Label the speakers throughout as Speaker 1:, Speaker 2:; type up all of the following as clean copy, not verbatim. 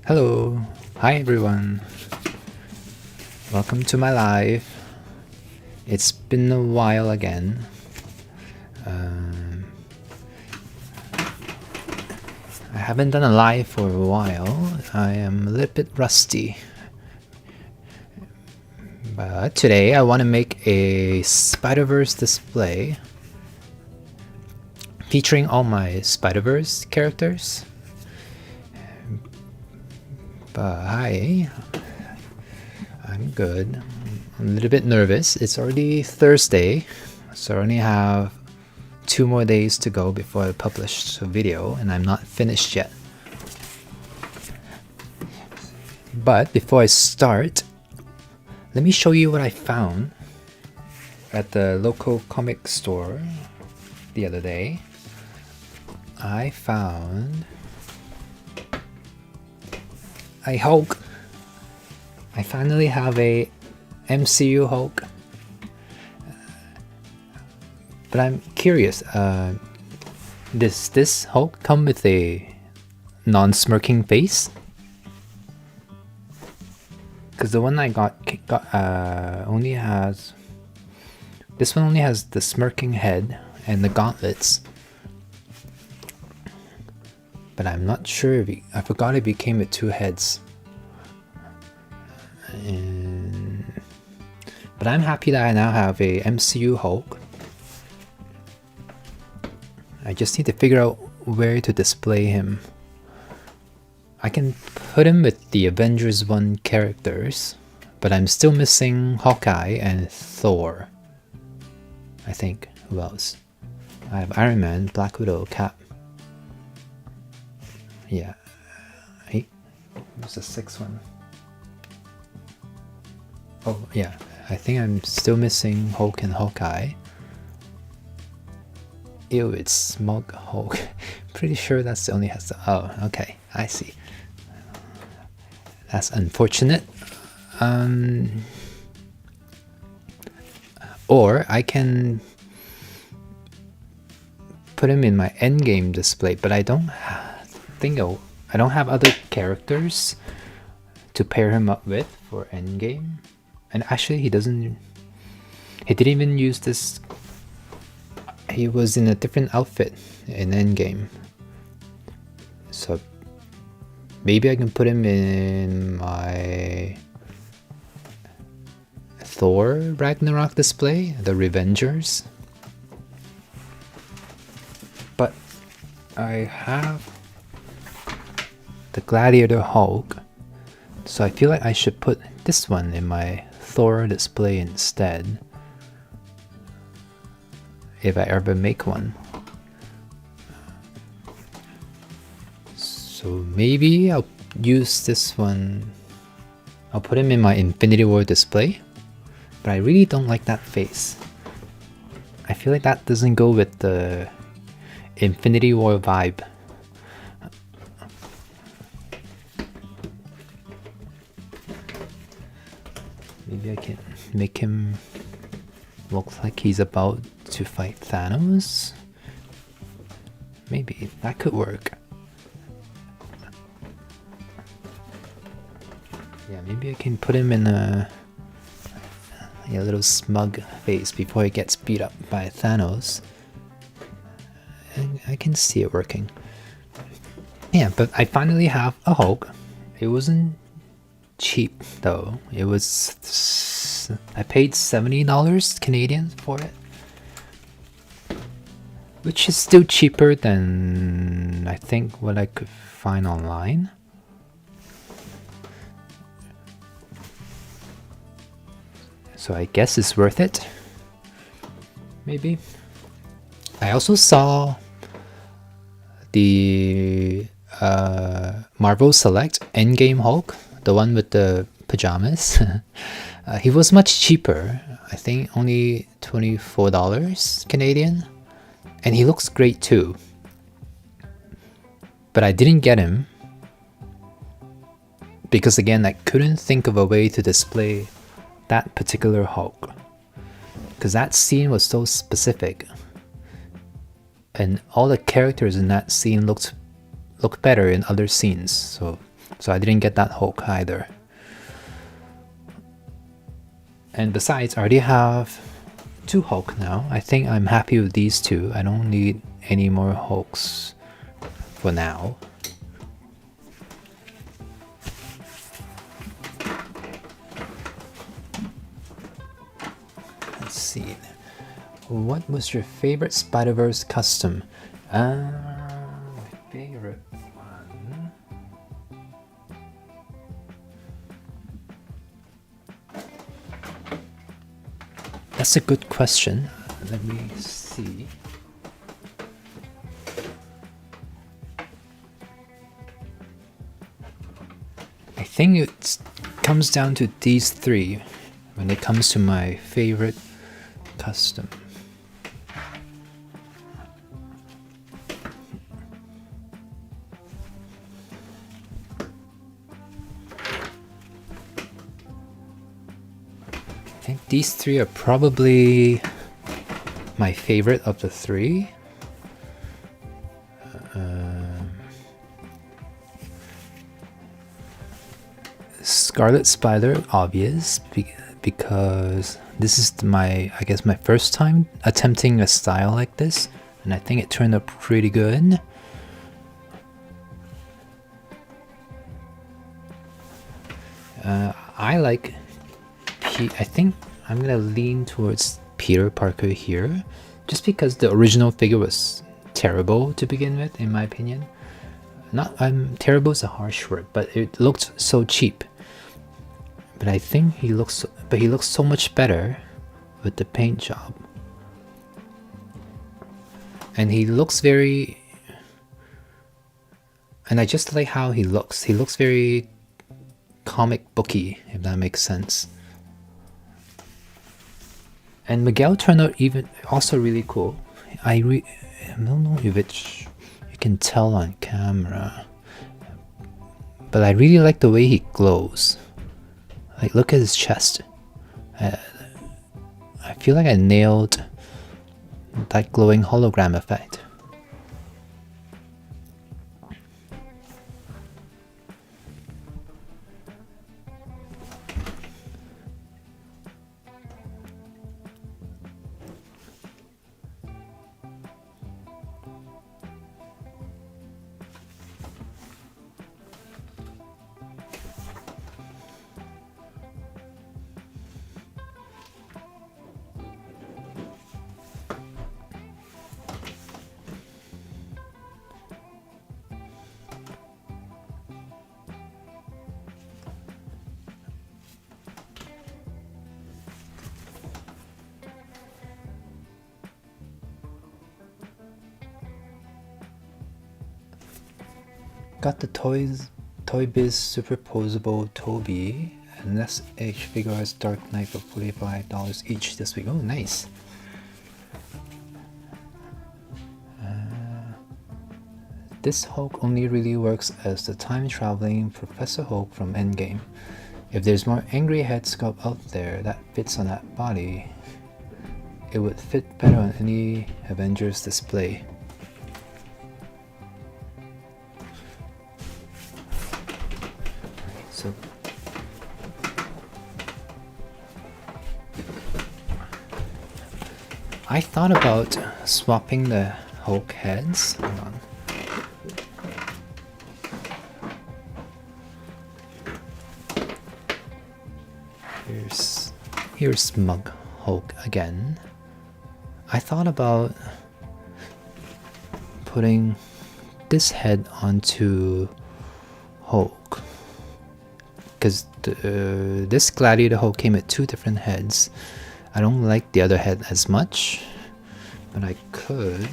Speaker 1: Hello, hi everyone. Welcome to my live. It's been a while again. I haven't done a live for a while. I am a little bit rusty. But today I want to make a Spider-Verse display featuring all my Spider-Verse characters. But hi, I'm good. I'm a little bit nervous. It's already Thursday, so I only have 2 more days to go before I publish a video, and I'm not finished yet. But before I start, let me show you what I found at the local comic store the other day. I found a Hulk. I finally have a MCU Hulk. But I'm curious, does this Hulk come with a non-smirking face? Because the one I got only has... This one only has the smirking head and the gauntlets. But I'm not sure if I forgot if he came with 2 heads. But I'm happy that I now have a MCU Hulk. I just need to figure out where to display him. I can put him with the Avengers 1 characters, but I'm still missing Hawkeye and Thor. I think. Who else? I have Iron Man, Black Widow, Cap. Yeah. Hey, what's the 6th one? Oh, yeah. I think I'm still missing Hulk and Hawkeye. Ew, it's Smug Hulk. Pretty sure that's the only has the... Oh, okay. I see. That's unfortunate. Or I can put him in my endgame display, but I don't think I don't have other characters to pair him up with for endgame. And actually, he didn't even use this. He was in a different outfit in endgame. So maybe I can put him in my Thor Ragnarok display, the Revengers. But I have the Gladiator Hulk, so I feel like I should put this one in my Thor display instead, if I ever make one. So maybe I'll use this one. I'll put him in my Infinity War display, but I really don't like that face. I feel like that doesn't go with the Infinity War vibe. Maybe I can make him look like he's about to fight Thanos. Maybe that could work. Yeah, maybe I can put him in a little smug face before he gets beat up by Thanos. And I can see it working. Yeah, but I finally have a Hulk. It wasn't cheap though. It was... I paid $70 Canadian for it, which is still cheaper than I think what I could find online. So I guess it's worth it. Maybe. I also saw the Marvel Select Endgame Hulk, the one with the pajamas. He was much cheaper. I think only $24 Canadian. And he looks great too. But I didn't get him because again, I couldn't think of a way to display that particular Hulk, because that scene was so specific and all the characters in that scene looked better in other scenes. So so I didn't get that Hulk either. And besides, I already have 2 Hulk now. I think I'm happy with these 2. I don't need any more Hulks for now. Let's see. What was your favorite Spider-Verse custom? My favorite one. That's a good question. Let me see. I think it comes down to these 3 when it comes to my favorite custom. I think these 3 are probably my favorite of the 3. Scarlet Spider, obvious, because this is I guess my first time attempting a style like this, and I think it turned out pretty good. I think I'm gonna lean towards Peter Parker here, just because the original figure was terrible to begin with, in my opinion. Terrible is a harsh word, but it looked so cheap. But I think he looks so much better with the paint job. And he looks very, and I just like how he looks. He looks very comic booky, if that makes sense. And Miguel turned out also really cool. I don't know if you can tell on camera, but I really like the way he glows. Like, look at his chest. I feel like I nailed that glowing hologram effect. Got the Toy Biz superposable Toby and SH Figures Dark Knight for $45 each this week. Oh, nice. This Hulk only really works as the time-traveling Professor Hulk from Endgame. If there's more angry head sculpt out there that fits on that body, it would fit better on any Avengers display. So I thought about swapping the Hulk heads. Hold on. Here's Smug Hulk again. I thought about putting this head onto Hulk, because this Gladiator Hulk came with 2 different heads. I don't like the other head as much, but I could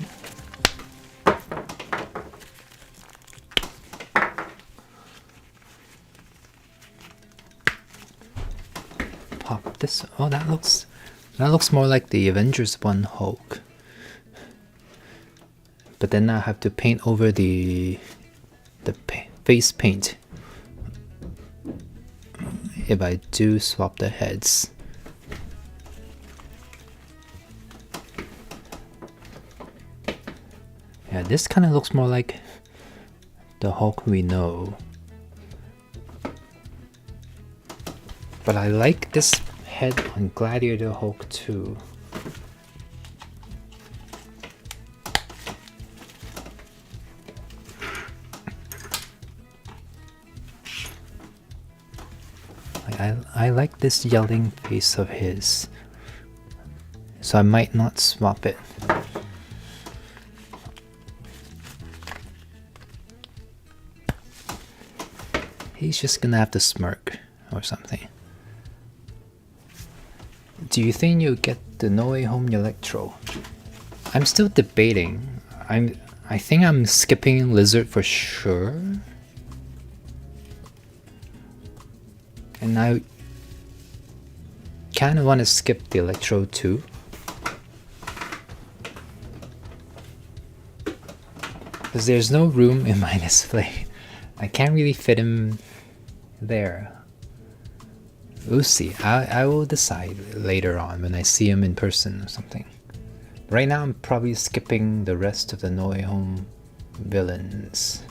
Speaker 1: pop this. Oh, that looks more like the Avengers 1 Hulk. But then I have to paint over the face paint if I do swap the heads. Yeah, this kind of looks more like the Hulk we know. But I like this head on Gladiator Hulk too. I like this yelling face of his, so I might not swap it. He's just gonna have to smirk or something. Do you think you'll get the No Way Home Electro? I'm still debating. I think I'm skipping Lizard for sure. And I kind of want to skip the Electro too. Because there's no room in my display. I can't really fit him there. We'll see. I will decide later on when I see him in person or something. Right now I'm probably skipping the rest of the No Way Home villains.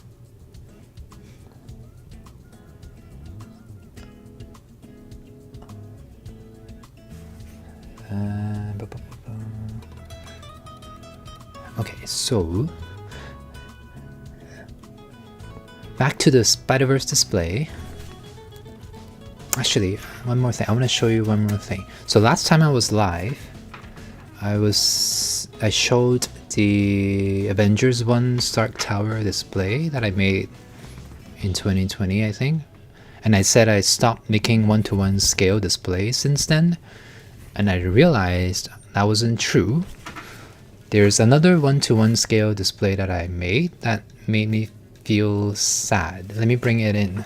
Speaker 1: Okay, so back to the Spider-Verse display. Actually, one more thing. I want to show you one more thing. So last time I was live, I showed the Avengers 1 Stark Tower display that I made in 2020, I think. And I said I stopped making one-to-one scale displays since then. And I realized that wasn't true. There's another one-to-one scale display that I made that made me feel sad. Let me bring it in.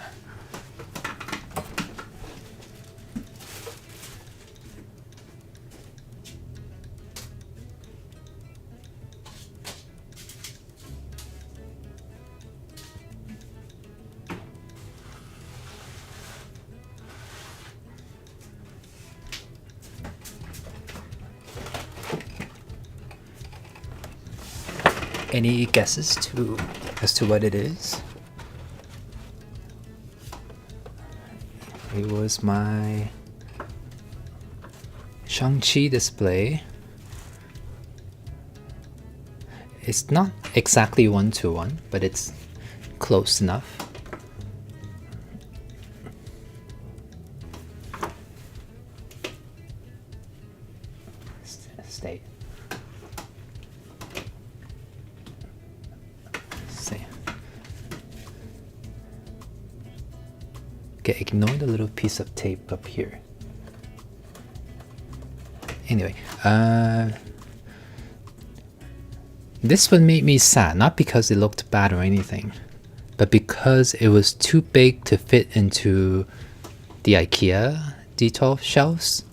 Speaker 1: Any guesses as to what it is? It was my Shang-Chi display. It's not exactly one-to-one, but it's close enough. Stay. Okay, ignore the little piece of tape up here. Anyway, this one made me sad, not because it looked bad or anything, but because it was too big to fit into the IKEA D12 shelves.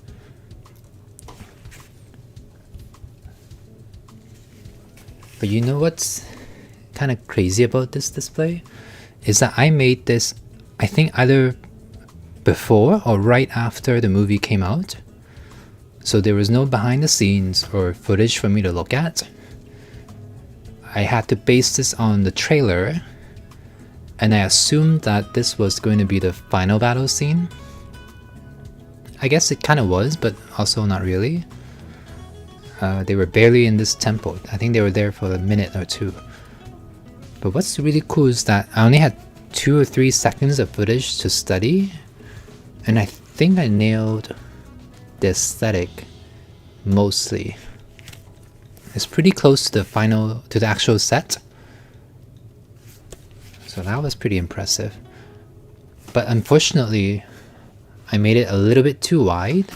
Speaker 1: But you know what's kind of crazy about this display? Is that I made this, I think either before or right after the movie came out. So there was no behind the scenes or footage for me to look at. I had to base this on the trailer, and I assumed that this was going to be the final battle scene. I guess it kind of was, but also not really. They were barely in this temple. I think they were there for a minute or two. But what's really cool is that I only had 2 or 3 seconds of footage to study, and I think I nailed the aesthetic mostly. It's pretty close to the actual set, so that was pretty impressive. But unfortunately, I made it a little bit too wide,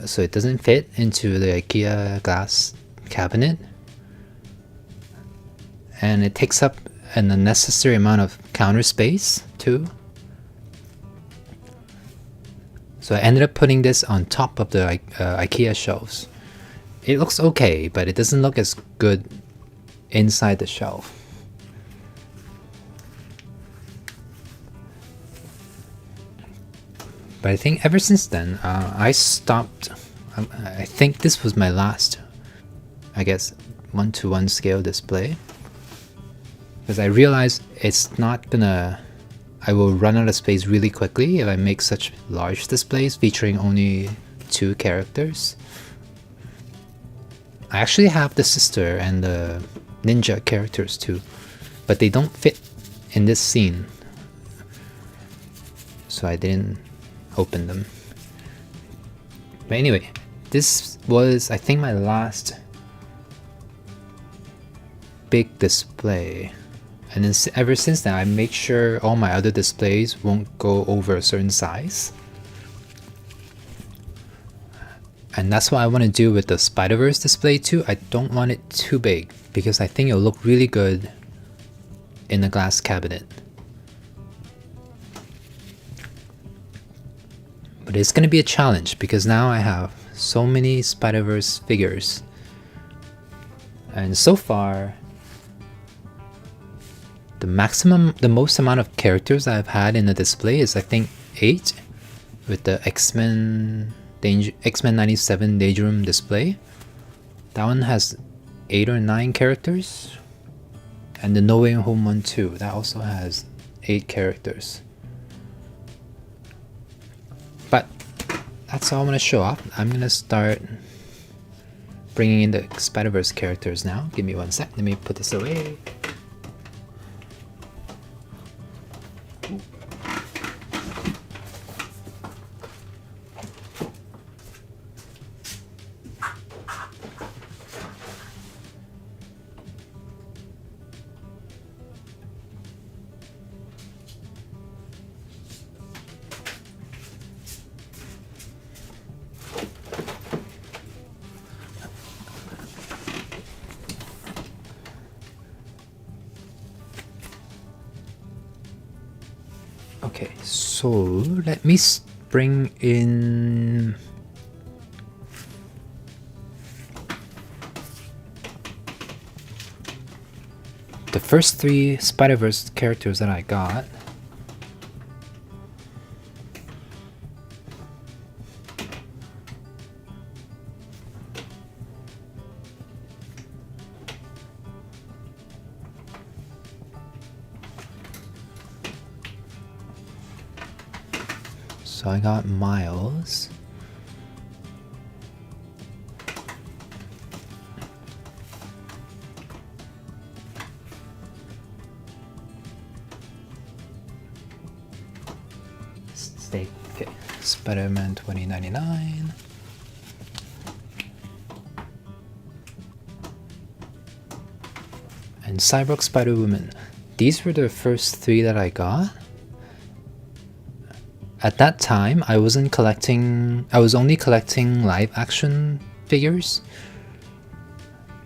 Speaker 1: so it doesn't fit into the IKEA glass cabinet, and it takes up an unnecessary amount of counter space too. So I ended up putting this on top of the IKEA shelves. It looks okay, but it doesn't look as good inside the shelf. But I think ever since then, I stopped. I think this was my last, I guess, one-to-one scale display. Because I realized it's not gonna I will run out of space really quickly if I make such large displays featuring only 2 characters. I actually have the sister and the ninja characters too, but they don't fit in this scene, so I didn't open them. But anyway, this was, I think, my last big display. And then ever since then, I make sure all my other displays won't go over a certain size. And that's what I want to do with the Spider-Verse display too. I don't want it too big because I think it'll look really good in a glass cabinet. But it's going to be a challenge because now I have so many Spider-Verse figures. And so far, the most amount of characters I've had in a display is I think 8 with the X-Men 97 Danger Room display. That one has 8 or 9 characters. And the No Way Home one too, that also has 8 characters. But that's all I'm gonna show off. I'm gonna start bringing in the Spider-Verse characters now. Give me 1 sec, let me put this away. Okay, so let me bring in the first 3 Spider-Verse characters that I got. So I got Miles. Stay. Okay. Spider-Man 2099. And Cyborg Spider-Woman. These were the first 3 that I got. At that time, I was only collecting live action figures.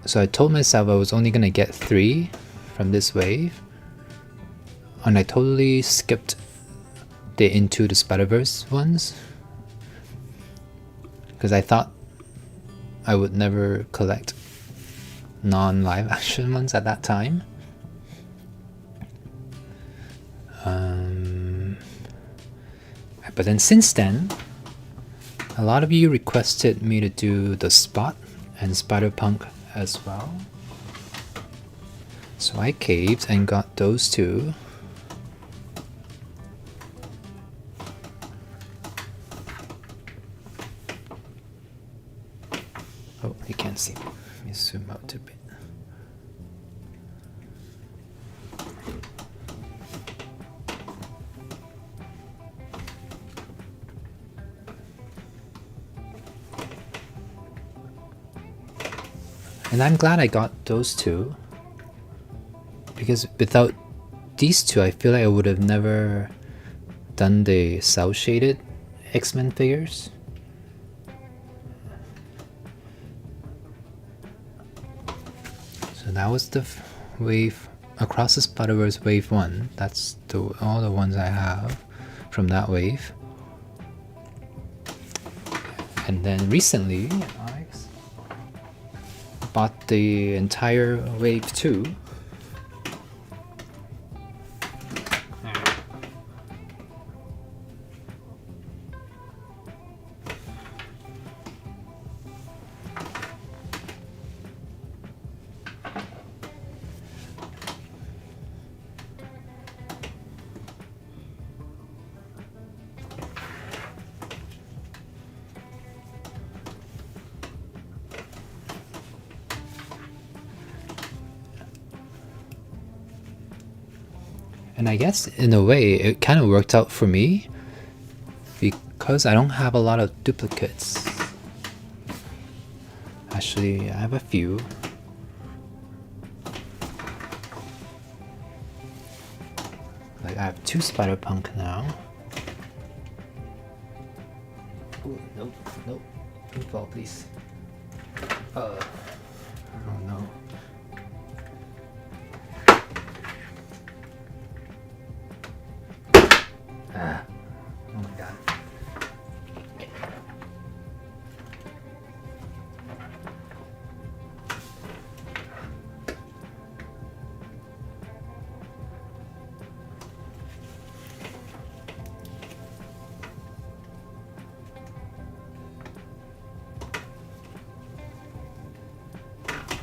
Speaker 1: So I told myself I was only gonna get 3 from this wave. And I totally skipped the Into the Spider-Verse ones. Because I thought I would never collect non-live action ones at that time. But then since then, a lot of you requested me to do the Spot and Spider-Punk as well. So I caved and got those 2. Oh, you can't see me. Let me zoom out a bit. And I'm glad I got those 2, because without these 2 I feel like I would have never done the cell shaded X-Men figures. So that was the wave Across the Spider-Verse wave 1. That's all the ones I have from that wave. And then recently I bought the entire wave 2. And I guess in a way it kind of worked out for me because I don't have a lot of duplicates. Actually, I have a few. Like I have 2 Spider-Punk now. Ooh, nope, nope. Don't fall, please. Oh no. Ah. Oh my god.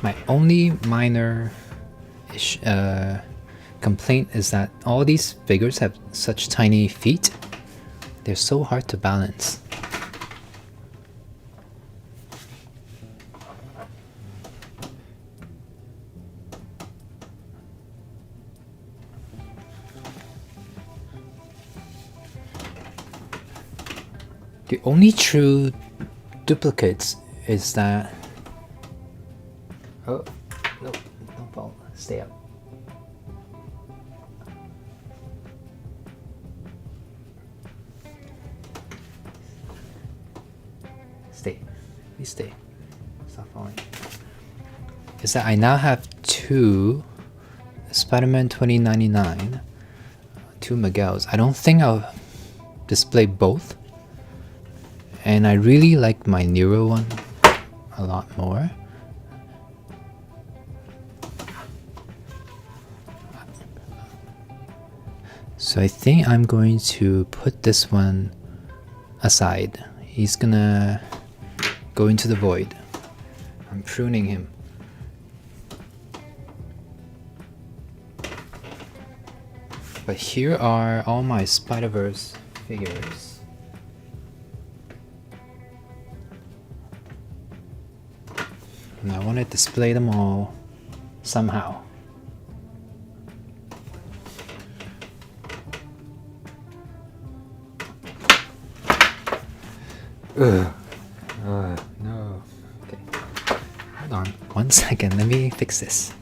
Speaker 1: My only minor complaint is that all these figures have such tiny feet. They're so hard to balance. The only true duplicates is that... Oh, no, don't fall. Stay up. Stay. Please stay. Stop falling. Is that I now have 2 Spider-Man 2099, 2 Miguels. I don't think I'll display both. And I really like my Nero one a lot more. So I think I'm going to put this one aside. He's gonna go into the void. I'm pruning him. But here are all my Spider-Verse figures. And I want to display them all somehow. Ugh. No. Okay. Hold on. 1 second. Let me fix this.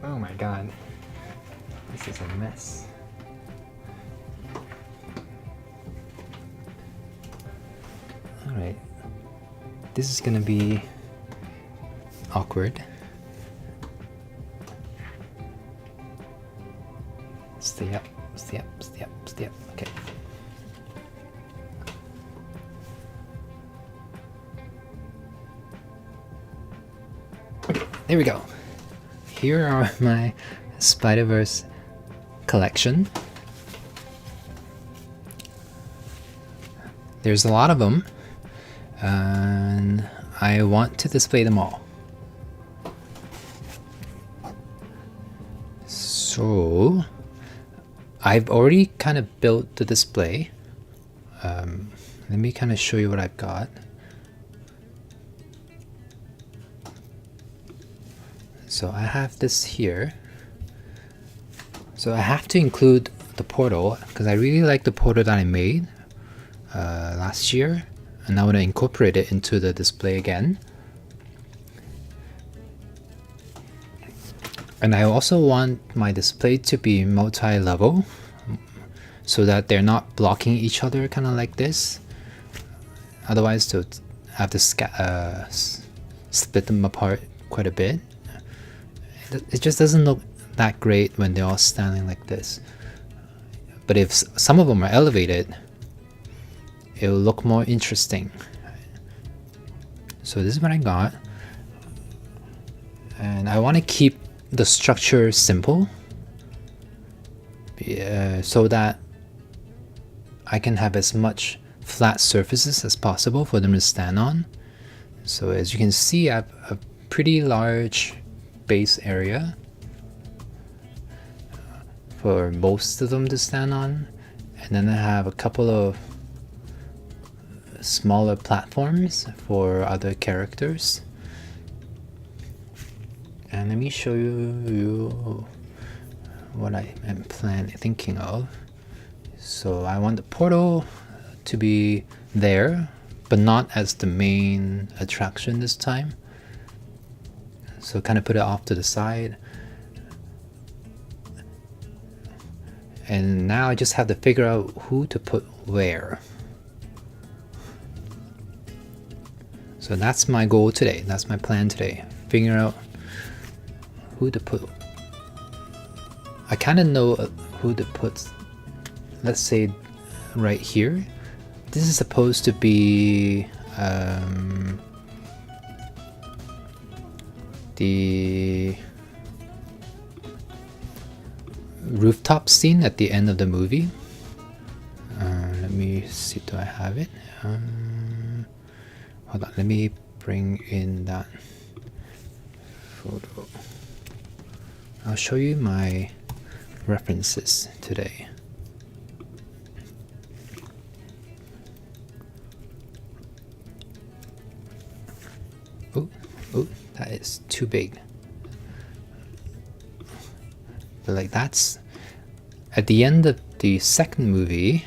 Speaker 1: Oh my god. This is a mess. Alright. This is gonna be awkward. Stay up, stay up, stay up, stay up. Okay. Okay, there we go. Here are my Spider-Verse collection. There's a lot of them, and I want to display them all. So I've already kind of built the display. Let me kind of show you what I've got. So I have this here. So I have to include the portal because I really like the portal that I made last year, and I want to incorporate it into the display again. And I also want my display to be multi-level so that they're not blocking each other kind of like this. Otherwise they'll have to split them apart quite a bit. It just doesn't look that great when they're all standing like this. But if some of them are elevated, it will look more interesting. So this is what I got. And I want to keep the structure simple so that I can have as much flat surfaces as possible for them to stand on. So as you can see, I have a pretty large base area for most of them to stand on, and then I have a couple of smaller platforms for other characters. And let me show you what I am thinking of. So I want the portal to be there, but not as the main attraction this time. So kind of put it off to the side. And now I just have to figure out who to put where. So that's my goal today. That's my plan today. Figure out who to put. I kind of know who to put. Let's say right here. This is supposed to be the rooftop scene at the end of the movie. Let me see, do I have it? Hold on, let me bring in that photo. I'll show you my references today. Oh, that is too big. But like that's at the end of the second movie.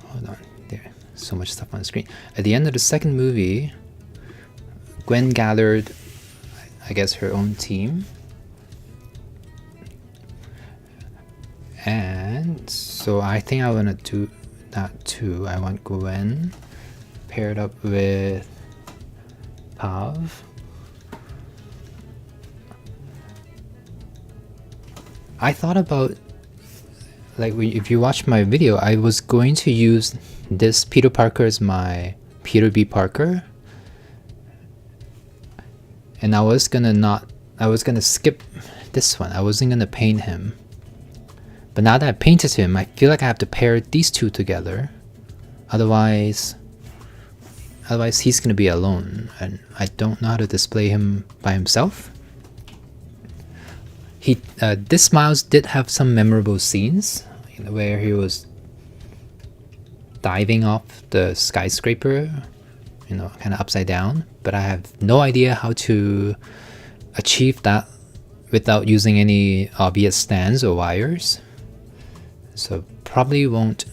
Speaker 1: Hold on, there. So much stuff on the screen. At the end of the second movie, Gwen gathered, I guess, her own team. And so I think I want to do that too. I want Gwen paired up with Pav. I thought about, like, if you watch my video, I was going to use this Peter Parker as my Peter B. Parker. And I was gonna skip this one. I wasn't gonna paint him. But now that I painted him, I feel like I have to pair these two together. Otherwise he's gonna be alone, and I don't know how to display him by himself. This Miles did have some memorable scenes, where he was diving off the skyscraper, kind of upside down. But I have no idea how to achieve that without using any obvious stands or wires. So probably won't,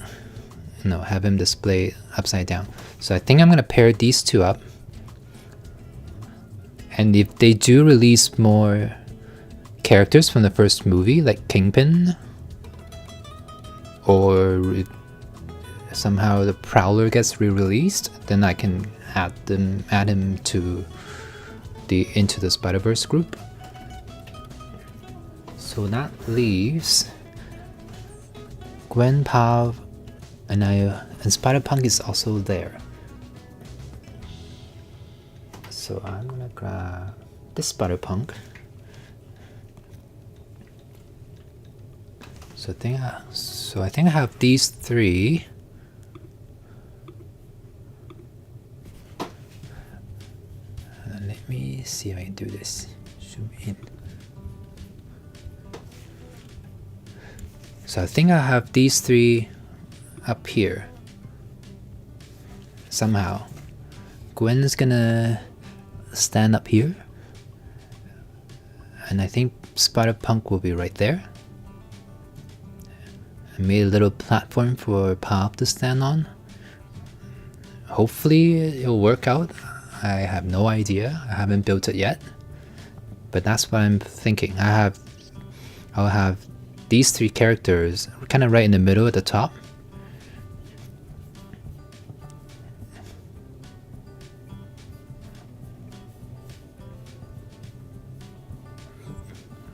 Speaker 1: have him display upside down. So I think I'm gonna pair these two up. And if they do release more characters from the first movie, like Kingpin, or somehow the Prowler gets re-released, then I can add him to the Into the Spider-Verse group. So that leaves Gwen, Pav, and Spider-Punk is also there. So I'm gonna grab this Spider-Punk. So I think I have these three. Let me see if I can do this. Zoom in. So I think I have these three up here. Somehow. Gwen's gonna stand up here. And I think Spider-Punk will be right there. I made a little platform for Pav to stand on. Hopefully it'll work out. I have no idea. I haven't built it yet. But that's what I'm thinking. I'll have these three characters kind of right in the middle at the top.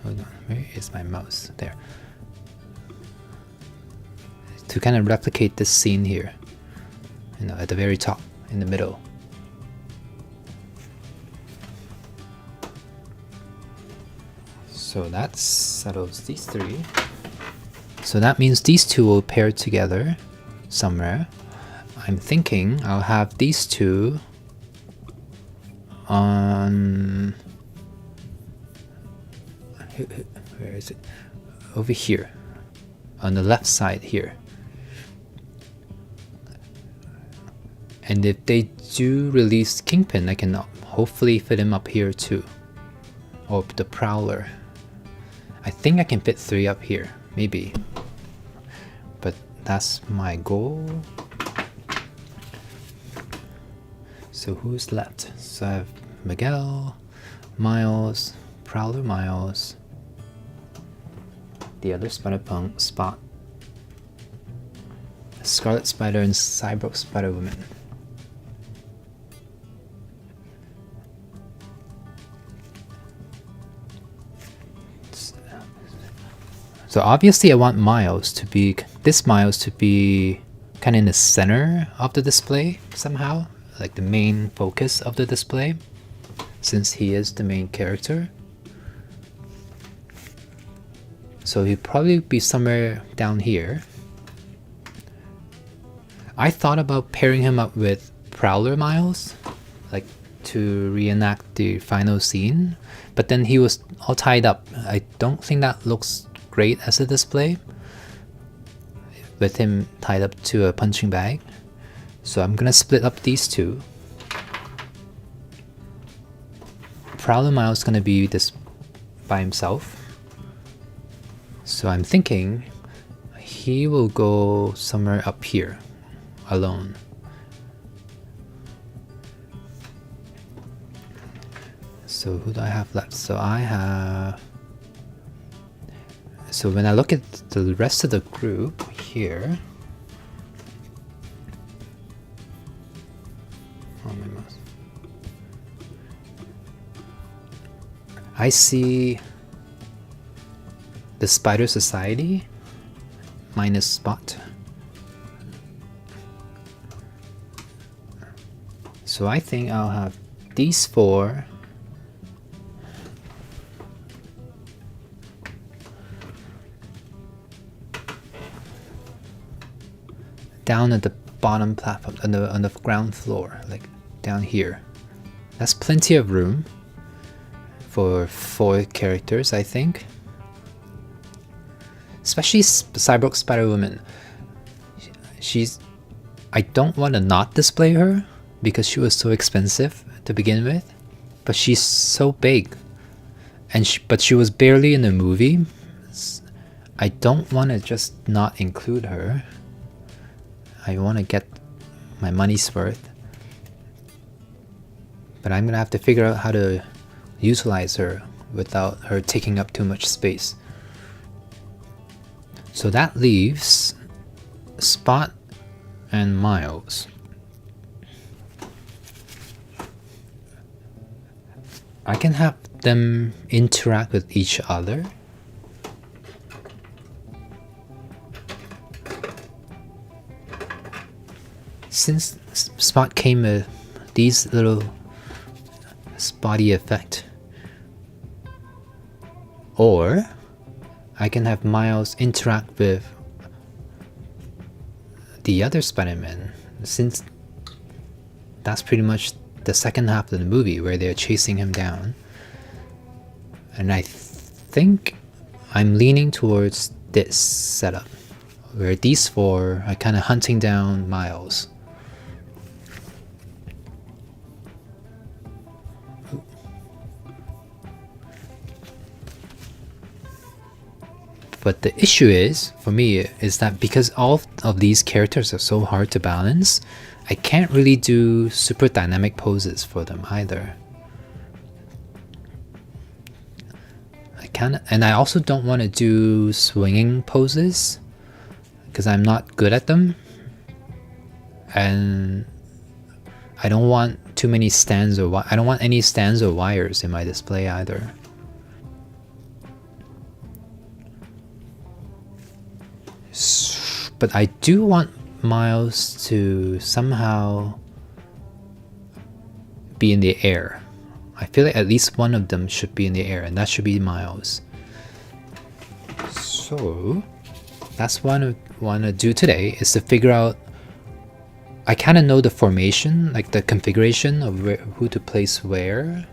Speaker 1: Hold on, where is my mouse? There. To kind of replicate this scene here, at the very top, in the middle. So that settles these three. So that means these two will pair together somewhere. I'm thinking I'll have these two on... Where is it? Over here. On the left side here. And if they do release Kingpin, I can hopefully fit him up here too. Or the Prowler. I think I can fit 3 up here, maybe. But that's my goal. So who's left? So I have Miguel, Miles, Prowler Miles, the other Spider-Punk, Spot, Scarlet Spider, and Cyborg Spider-Woman. So obviously I want this Miles to be kind of in the center of the display somehow, like the main focus of the display, since he is the main character. So he'd probably be somewhere down here. I thought about pairing him up with Prowler Miles, like to reenact the final scene, but then he was all tied up. I don't think that looks great as a display with him tied up to a punching bag. So I'm gonna split up these two. Prowler Miles is gonna be this by himself. So I'm thinking he will go somewhere up here alone. So who do I have left? So when I look at the rest of the group here, I see the Spider Society minus Spot. So I think I'll have these 4 down at the bottom platform, on the ground floor, like down here. That's plenty of room for 4 characters, I think. Especially Cyborg Spider-Woman. I don't want to not display her because she was so expensive to begin with, but she's so big, but she was barely in the movie. I don't want to just not include her. I want to get my money's worth, but I'm gonna have to figure out how to utilize her without her taking up too much space. So that leaves Spot and Miles. I can have them interact with each other. Since Spot came with these little spotty effect. Or I can have Miles interact with the other Spider-Man, since that's pretty much the second half of the movie where they're chasing him down. And I think I'm leaning towards this setup, where these 4 are kind of hunting down Miles. But the issue is, for me, is that because all of these characters are so hard to balance, I can't really do super dynamic poses for them either. And I also don't want to do swinging poses because I'm not good at them. And I don't want too many stands I don't want any stands or wires in my display either. But I do want Miles to somehow be in the air. I feel like at least one of them should be in the air, and that should be Miles. So that's what I want to do today, is to figure out. I kind of know the formation, like the configuration of who to place where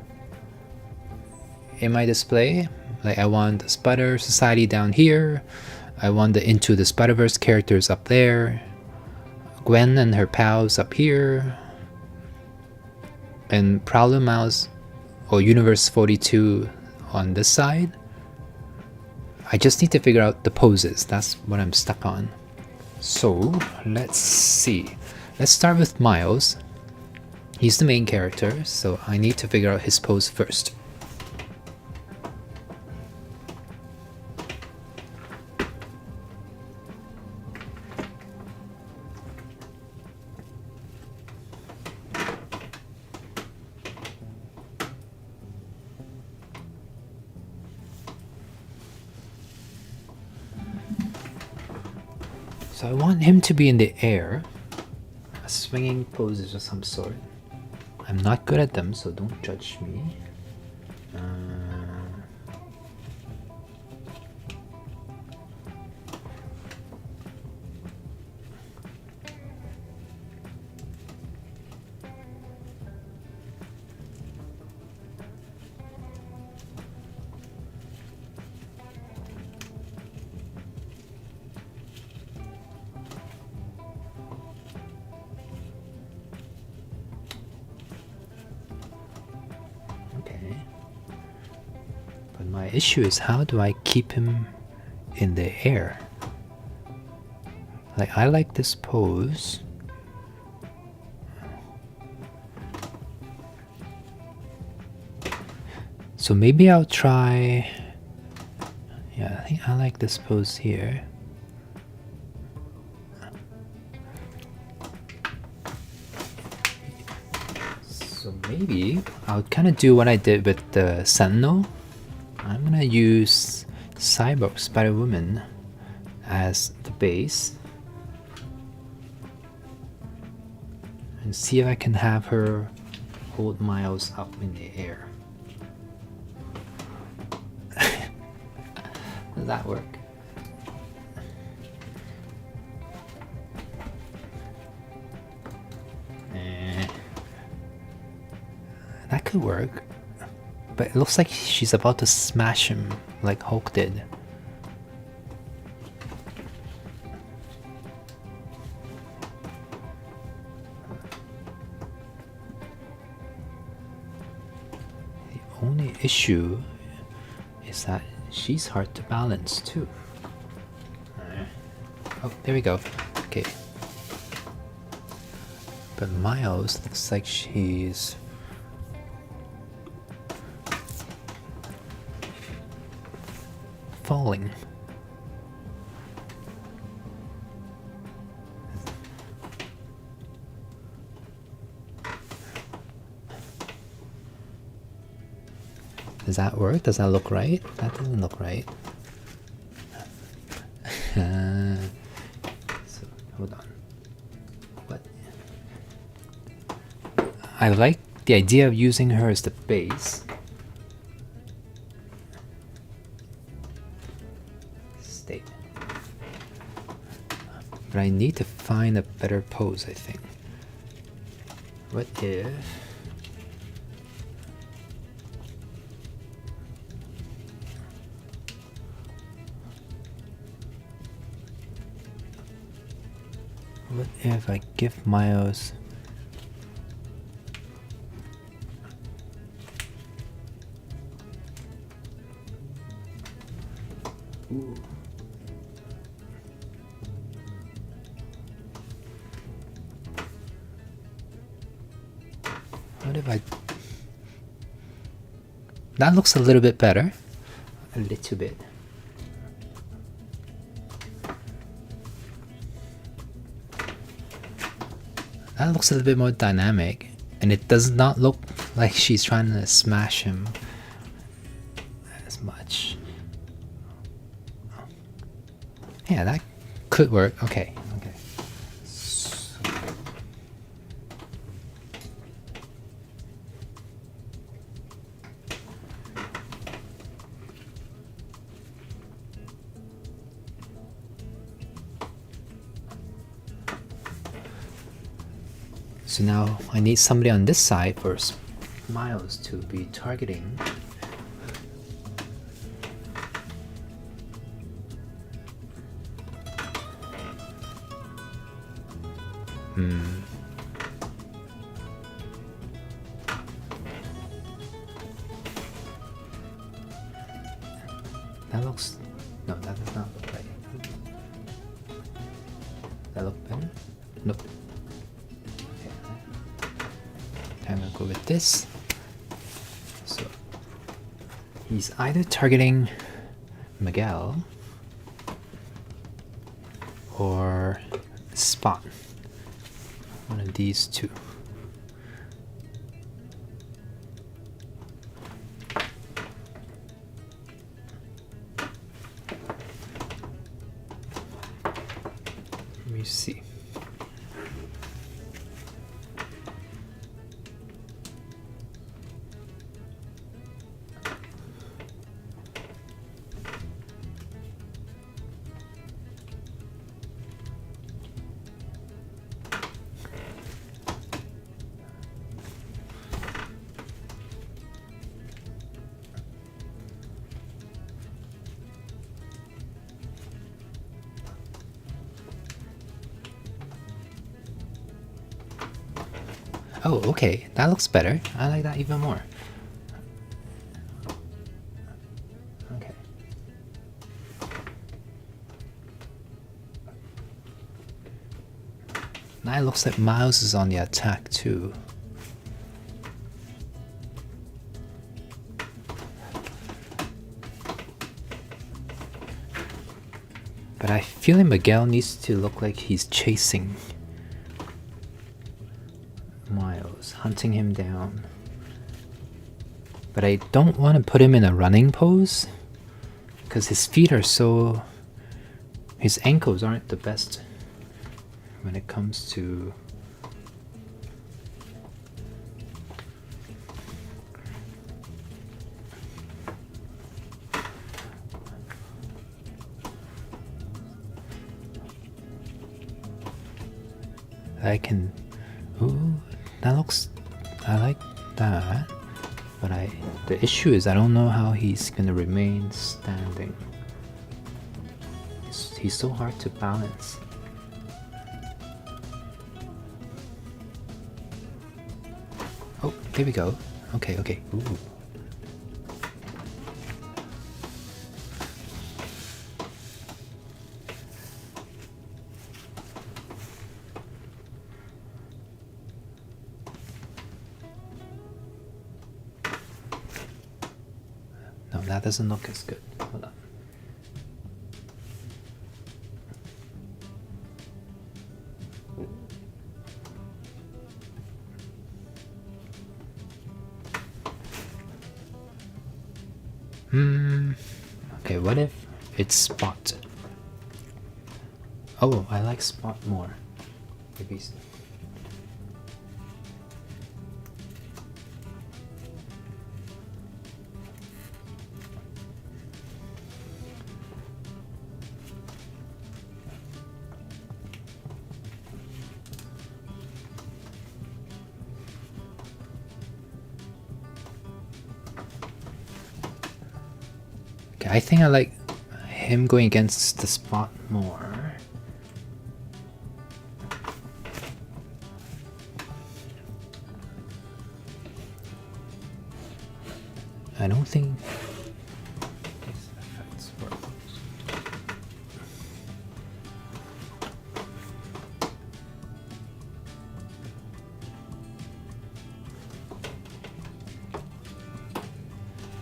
Speaker 1: in my display. Like I want the Spider Society down here. I want the Into the Spider-Verse characters up there. Gwen and her pals up here. and Prowler Mouse or Universe 42 on this side. I just need to figure out the poses. That's what I'm stuck on. So let's see. Let's start with Miles. He's the main character, so I need to figure out his pose first. So I want him to be in the air, a swinging poses of some sort. I'm not good at them, so don't judge me. My issue is, how do I keep him in the air? Like, I like this pose. So maybe I'll try... Yeah, I think I like this pose here. So maybe I'll kind of do what I did with the Sentinel. I'm gonna use Cyborg Spider-Woman as the base and see if I can have her hold Miles up in the air. Does that work? That could work. But it looks like she's about to smash him like Hulk did. The only issue is that she's hard to balance too. Oh, there we go. Okay. But Miles looks like she's... falling. Does that work? Does that look right? That doesn't look right. So, hold on. What? I like the idea of using her as the base. But I need to find a better pose, I think. What if... What if I give Miles... Ooh. What if I... That looks a little bit better. A little bit. That looks a little bit more dynamic. And it does not look like she's trying to smash him as much. Yeah, that could work. Okay. So now I need somebody on this side for Miles to be targeting. looks... No, that does not look right. Does that look better? Nope. Okay. I'm gonna go with this. So he's either targeting Miguel or Spot. One of these two. Let me see. Oh, okay, that looks better. I like that even more. Okay. Now it looks like Miles is on the attack too. But I feel like Miguel needs to look like he's chasing Miles, hunting him down. But I don't want to put him in a running pose because his feet are so... his ankles aren't the best when it comes to... I can... Ooh, that looks... I like that. But the issue is I don't know how he's gonna remain standing. He's so hard to balance. Oh, here we go. Okay, okay. Ooh. No, that doesn't look as good. Hold on. Okay, what if it's Spot? Oh, I like Spot more. Maybe. Okay, I think I like him going against the Spot more. I don't think these effects work.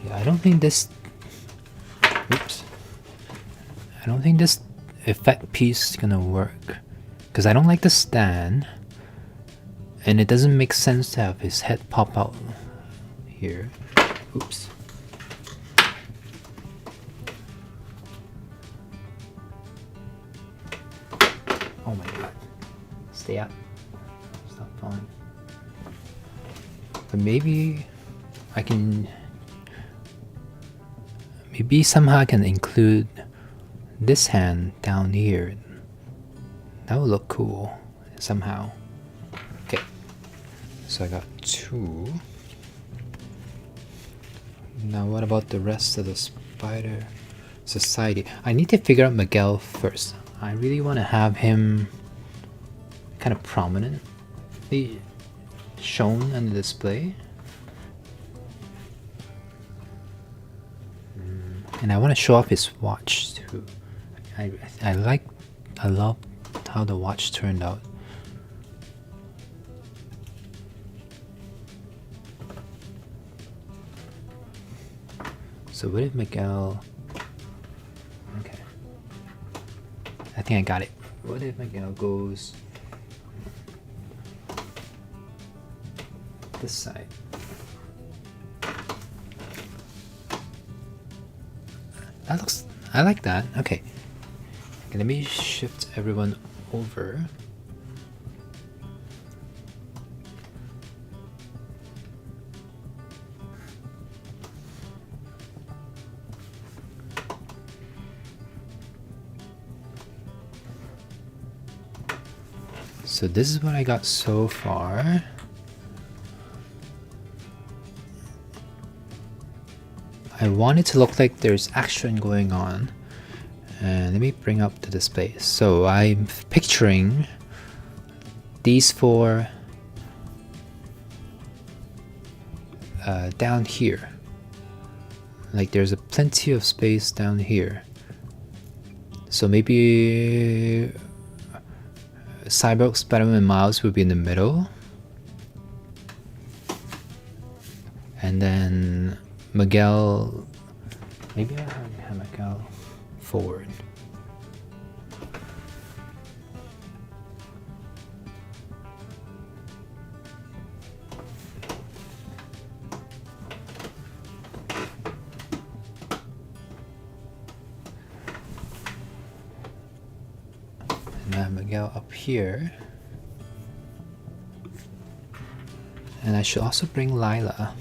Speaker 1: Yeah, I don't think this... Oops. I don't think this effect piece is gonna work. Because I don't like the stand. And it doesn't make sense to have his head pop out here. Oops. Oh my god. Stay up. Stop falling. But maybe I can... Maybe somehow I can include this hand down here. That would look cool somehow. Okay. So I got 2. Now what about the rest of the Spider Society? I need to figure out Miguel first. I really want to have him kind of prominently shown on the display. And I want to show off his watch too. I love how the watch turned out. So what if Miguel... Okay. I think I got it. What if Miguel goes this side? That looks... I like that. Okay. Let me shift everyone over. So this is what I got so far. I want it to look like there's action going on. And let me bring up the display. So I'm picturing these four down here. Like there's plenty of space down here. So maybe Cyborg, Spider-Man, and Miles will be in the middle. And then Miguel, maybe I have Miguel forward. And I have Miguel up here. And I should also bring Lila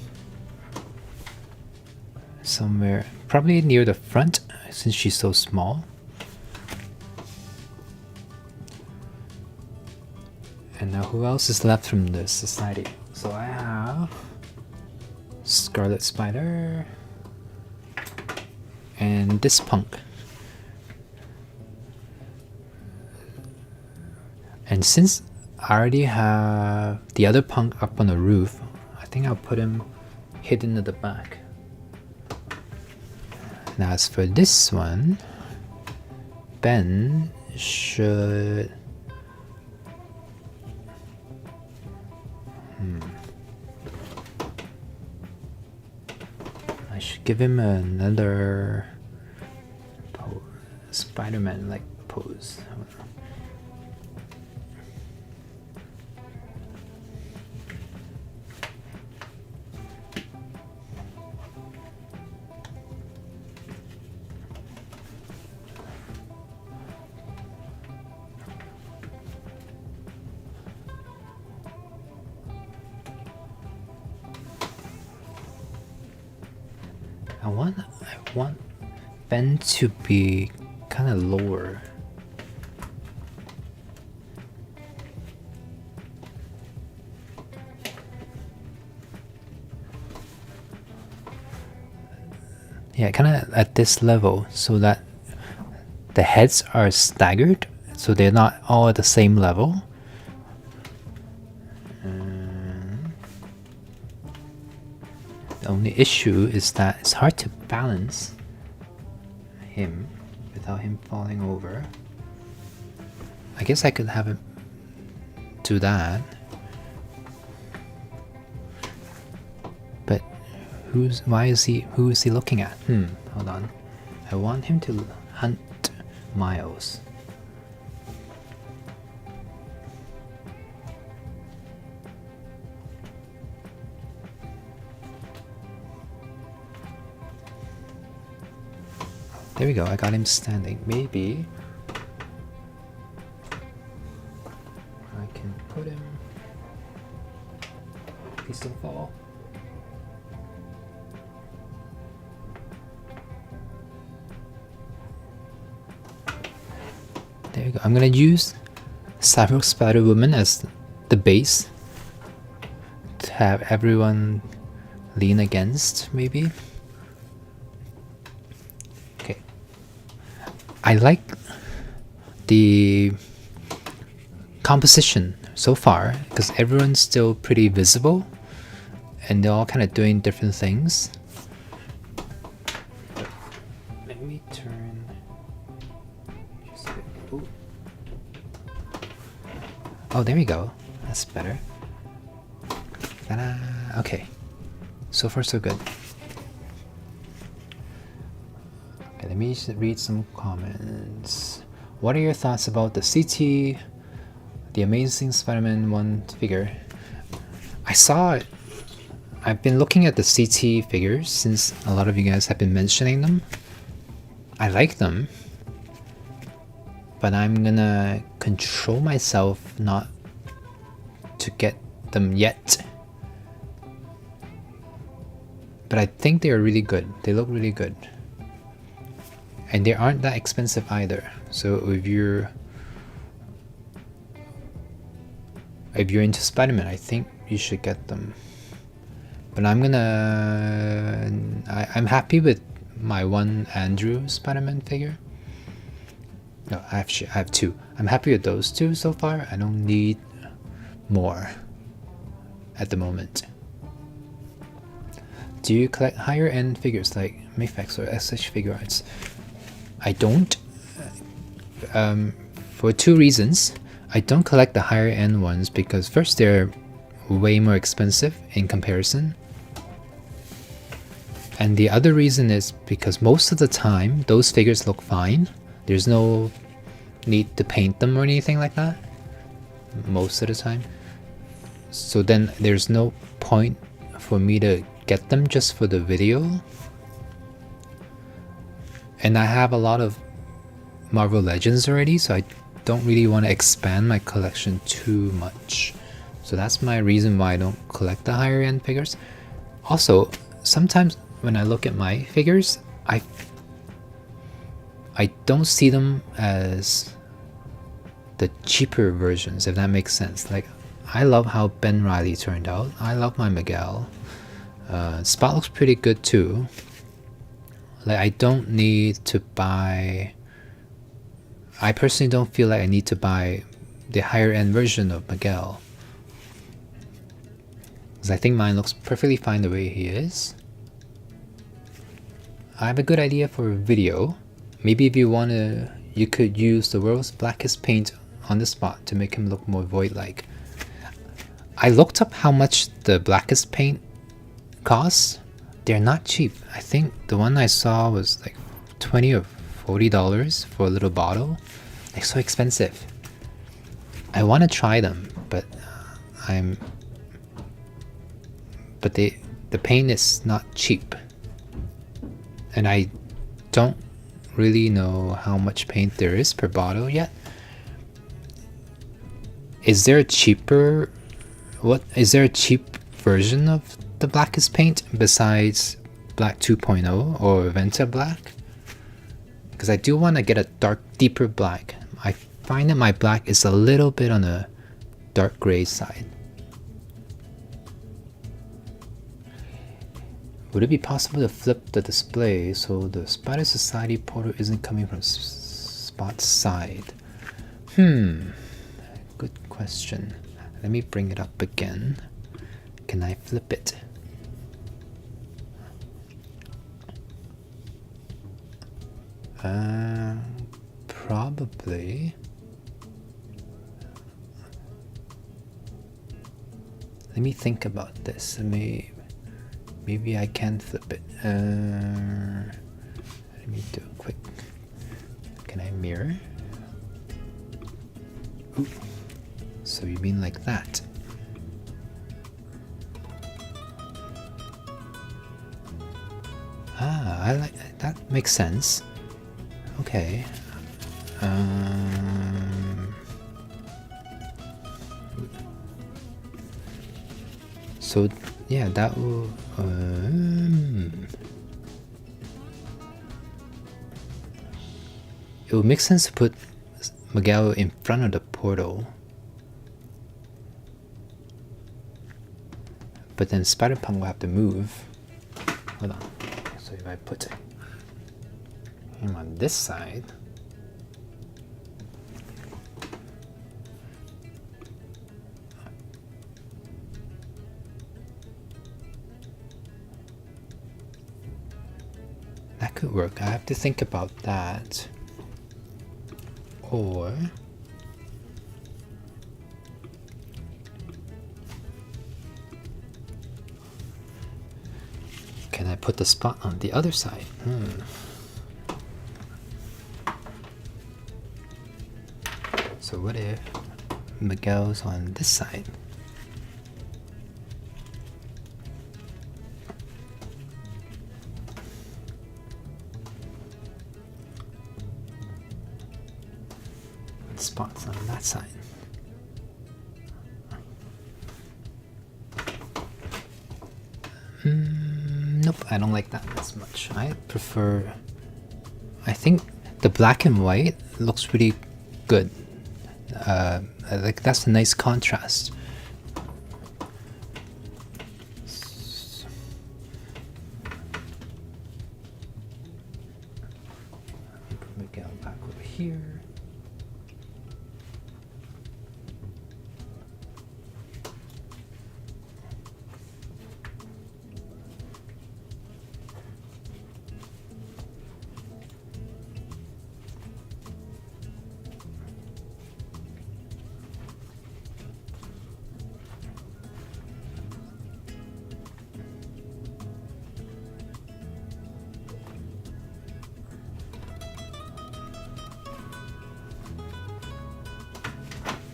Speaker 1: somewhere, probably near the front, since she's so small. And now who else is left from the society? So I have Scarlet Spider and this punk. And since I already have the other punk up on the roof, I think I'll put him hidden at the back. Now as for this one, Ben should... I should give him another Spider-Man like pose. I want Ben to be kind of lower. Yeah, kind of at this level, so that the heads are staggered, so they're not all at the same level. The only issue is that it's hard to balance him without him falling over. I guess I could have him do that. But who is he looking at? Hold on. I want him to hunt Miles. There we go, I got him standing. Maybe I can put him... Please don't fall. There you go. I'm gonna use Cyborg Spider-Woman as the base to have everyone lean against, maybe. I like the composition so far because everyone's still pretty visible and they're all kind of doing different things. Oh, there we go. That's better. Ta-da! Okay. So far, so good. Okay, let me read some comments. What are your thoughts about the CT, the Amazing Spider-Man 1 figure? I saw it. I've been looking at the CT figures since a lot of you guys have been mentioning them. I like them, but I'm gonna control myself not to get them yet. But I think they are really good. They look really good. And they aren't that expensive either. So if you're into Spider-Man, I think you should get them. But I'm happy with my one Andrew Spider-Man figure. No, I have two. I'm happy with those two so far. I don't need more at the moment. Do you collect higher end figures like Mayfax or SH Figure Arts? I don't. For two reasons. I don't collect the higher end ones because first they're way more expensive in comparison. And the other reason is because most of the time those figures look fine. There's no need to paint them or anything like that. Most of the time. So then there's no point for me to get them just for the video. And I have a lot of Marvel Legends already, so I don't really want to expand my collection too much. So that's my reason why I don't collect the higher end figures. Also, sometimes when I look at my figures, I don't see them as the cheaper versions, if that makes sense. Like, I love how Ben Reilly turned out. I love my Miguel. Spot looks pretty good too. Like, I don't need to buy... I personally don't feel like I need to buy the higher end version of Miguel. Because I think mine looks perfectly fine the way he is. I have a good idea for a video. Maybe if you want to, you could use the world's blackest paint on the spot to make him look more void-like. I looked up how much the blackest paint costs. They're not cheap. I think the one I saw was like $20 or $40 for a little bottle. Like, so expensive. I want to try them, but the paint is not cheap. And I don't really know how much paint there is per bottle yet. Is there a cheap version of the blackest paint besides Black 2.0 or Venta Black? Because I do want to get a deeper black. I find that my black is a little bit on the dark gray side. Would it be possible to flip the display so the Spider Society portal isn't coming from Spot's side? Good question. Let me bring it up again. Can I flip it? Probably. Let me think about this. Maybe I can flip it. Let me do a quick. Can I mirror? Ooh. So you mean like that? Ah, I like that. Makes sense. Okay. So yeah, that will. It would make sense to put Miguel in front of the portal. But then Spider-Punk will have to move. Hold on. So if I put him on this side, that could work. I have to think about that. Or can I put the spot on the other side? So what if Miguel's on this side? Spots on that side. Nope, I don't like that as much. I prefer, I think the black and white looks really good. Like that's a nice contrast. Put Miguel back over here.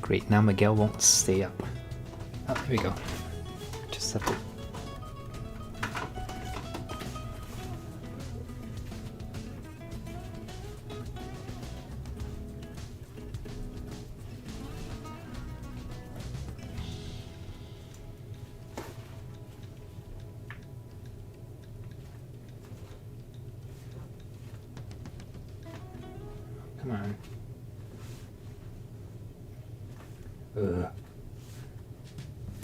Speaker 1: Great, now Miguel won't stay up. Oh, here we go. Just have to. Come on.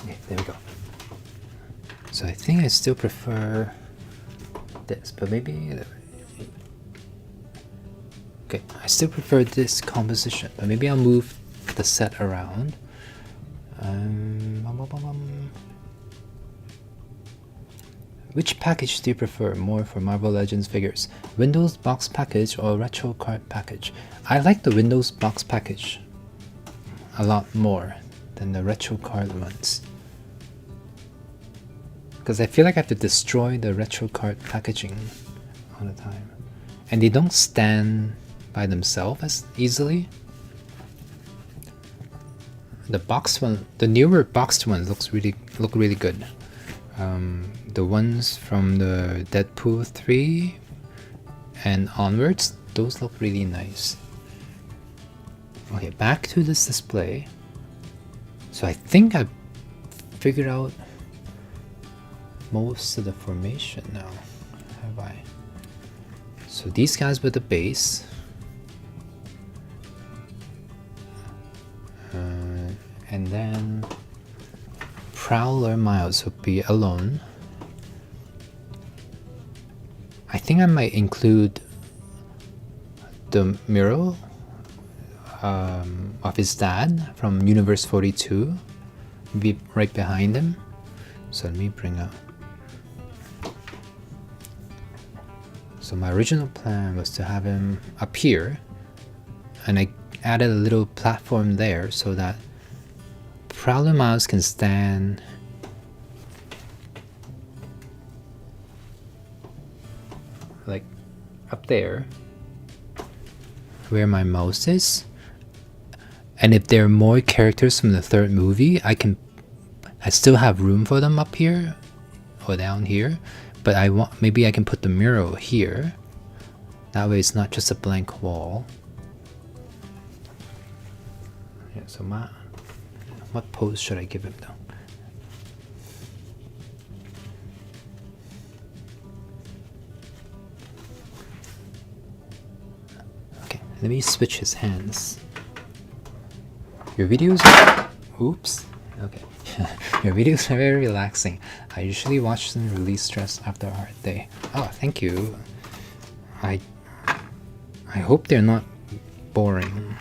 Speaker 1: Okay, there we go. So I think I still prefer this, but maybe... Okay, I still prefer this composition, but maybe I'll move the set around. Which package do you prefer more for Marvel Legends figures? Windows box package or retro card package? I like the Windows box package a lot more than the retro card ones, because I feel like I have to destroy the retro card packaging all the time, and they don't stand by themselves as easily. The box one, the newer boxed ones look really good. The ones from the Deadpool 3 and onwards, those look really nice. Okay, back to this display. So I think I figured out most of the formation now, have I? So these guys were the base. And then Prowler Miles would be alone. I think I might include the mural of his dad from Universe 42 be right behind him. So let me bring up. So my original plan was to have him up here, and I added a little platform there so that Prowler Miles can stand like up there where my mouse is, and if there are more characters from the third movie, I still have room for them up here or down here, but maybe I can put the mural here. That way it's not just a blank wall. Yeah, so what pose should I give him though? Okay, let me switch his hands. Your videos are... Oops. Okay. Your videos are very relaxing. I usually watch them release stress after a hard day. Oh, thank you. I hope they're not boring.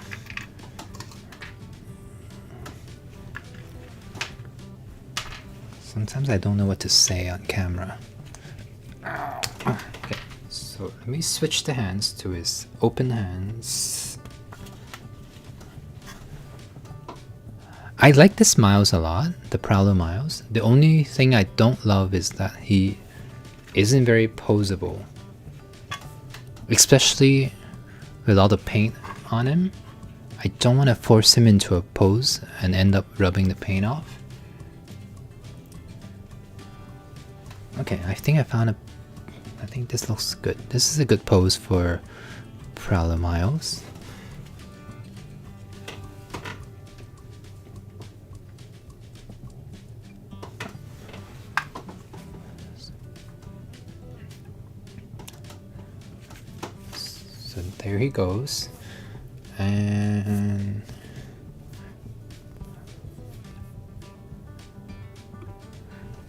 Speaker 1: Sometimes I don't know what to say on camera. Okay, so let me switch the hands to his open hands. I like this Miles a lot, the Prowler Miles. The only thing I don't love is that he isn't very poseable. Especially with all the paint on him. I don't want to force him into a pose and end up rubbing the paint off. Okay, I think I found a... I think this looks good. This is a good pose for Prowler Miles. So there he goes. And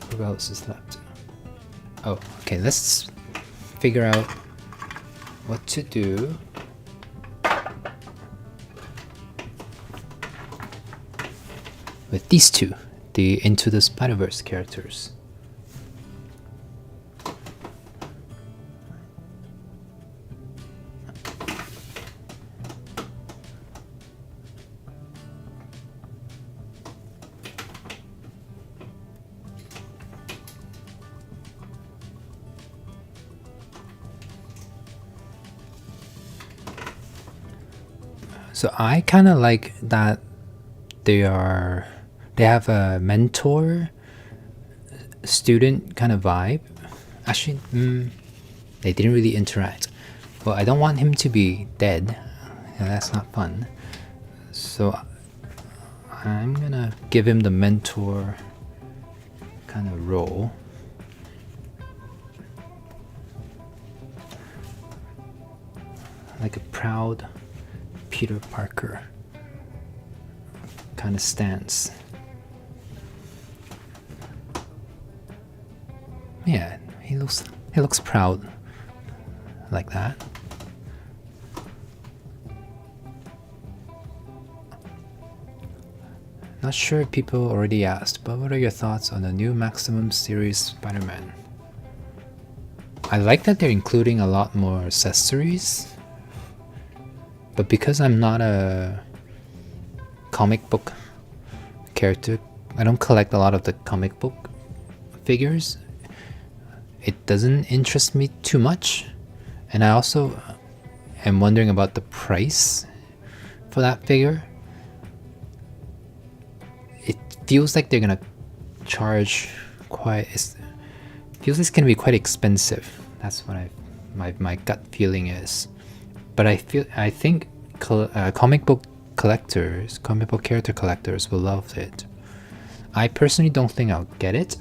Speaker 1: what else is left? Oh, okay, let's figure out what to do. With these two, the Into the Spider-Verse characters. So I kind of like that they have a mentor student kind of vibe. Actually, they didn't really interact. Well, I don't want him to be dead. That's not fun. So I'm gonna give him the mentor kind of role. Like a proud Peter Parker kind of stance. Yeah, he looks proud like that. Not sure if people already asked, but what are your thoughts on the new Maximum Series Spider-Man? I like that they're including a lot more accessories, but because I'm not a comic book character, I don't collect a lot of the comic book figures, it doesn't interest me too much. And I also am wondering about the price for that figure. It feels like they're gonna charge quite... It feels like it's gonna be quite expensive. That's what my gut feeling is. But I think comic book character collectors will love it. I personally don't think I'll get it,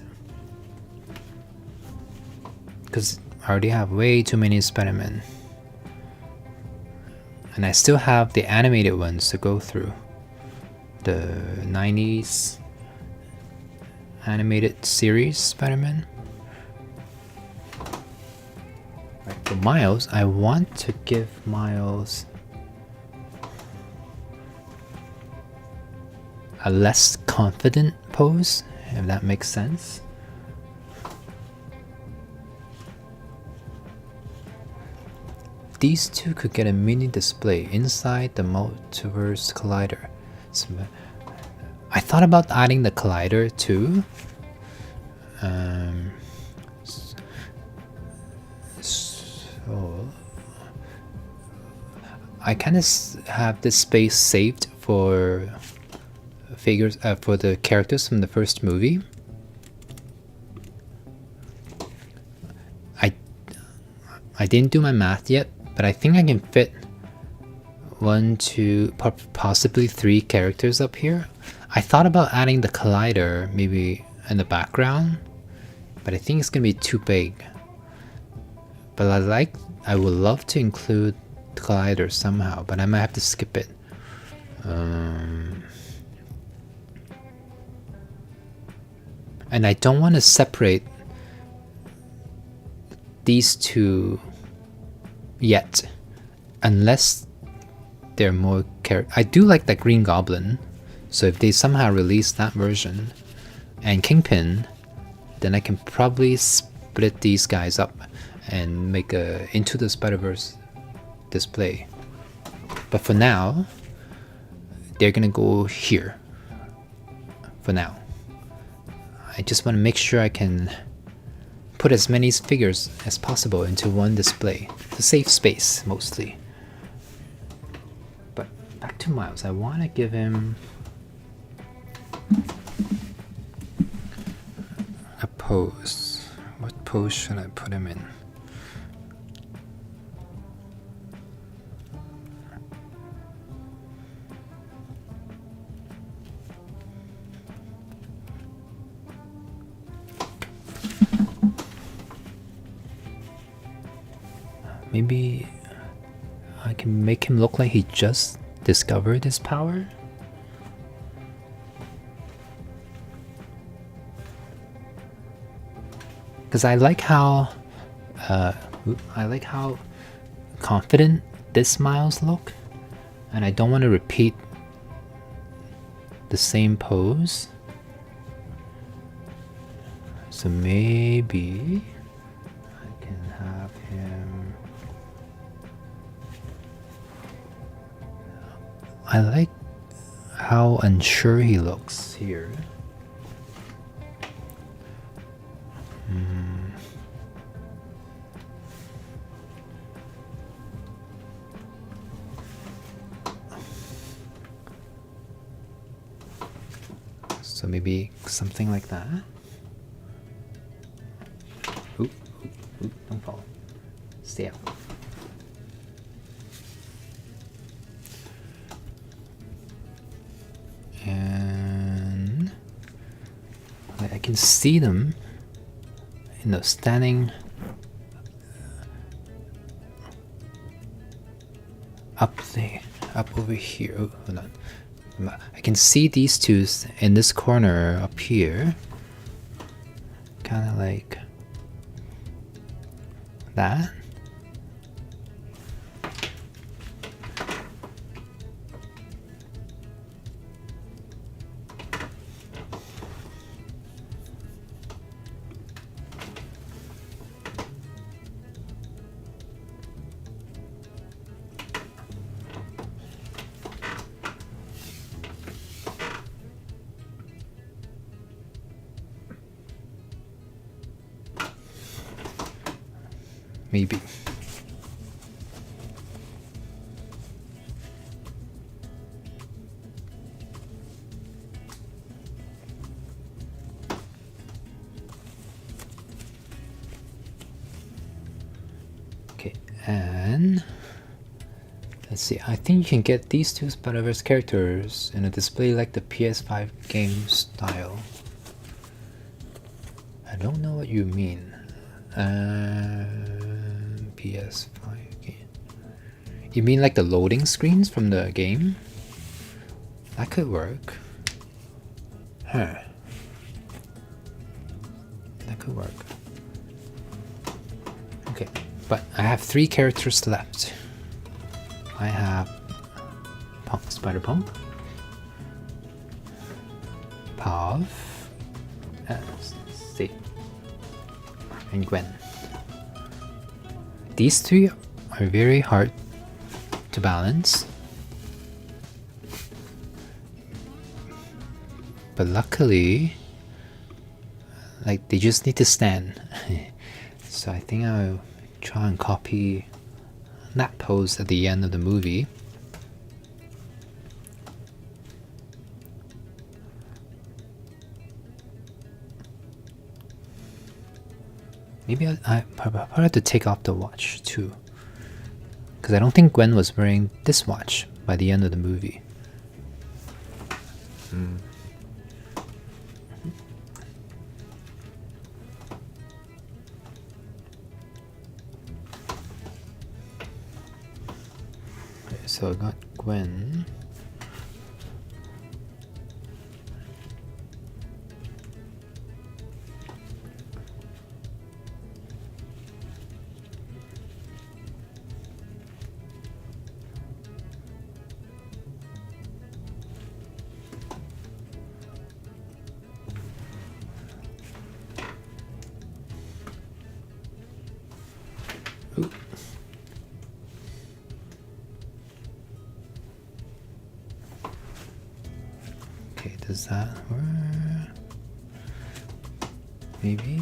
Speaker 1: because I already have way too many Spider-Man. And I still have the animated ones to go through. The 90s animated series Spider-Man. Right, for Miles, I want to give Miles a less confident pose, if that makes sense. These two could get a mini display inside the Multiverse Collider. So, I thought about adding the Collider too. So I kind of have this space saved for figures, for the characters from the first movie. I didn't do my math yet, but I think I can fit 1, 2, possibly 3 characters up here. I thought about adding the Collider maybe in the background, but I think it's gonna be too big. But I would love to include the Collider somehow, but I might have to skip it. And I don't want to separate these two yet, unless they're more I do like that Green Goblin, so if they somehow release that version, and Kingpin, then I can probably split these guys up and make a Into the Spider-Verse display. But for now, they're gonna go here. for now. I just want to make sure I can put as many figures as possible into one display to save space mostly. But back to Miles, I want to give him a pose. What pose should I put him in? Maybe I can make him look like he just discovered his power. Because I like how confident this Miles look, and I don't want to repeat the same pose. So maybe I can have him. I like how unsure he looks here. So maybe something like that. Oop, don't fall. Stay out. And I can see them, standing up there, up over here. Oh, hold on. I can see these two in this corner up here, kind of like that. Maybe. Okay, and let's see. I think you can get these two Spider-Verse characters in a display like the PS5 game style. I don't know what you mean. PS5 game. You mean like the loading screens from the game? That could work. Huh. That could work. Okay, but I have 3 characters left. I have Spider-Punk, Pav, and Gwen. These 3 are very hard to balance, but luckily, like, they just need to stand. So I think I'll try and copy that pose at the end of the movie. Maybe I probably have to take off the watch too, because I don't think Gwen was wearing this watch by the end of the movie. Okay, so I got Gwen. Okay, does that work? Maybe.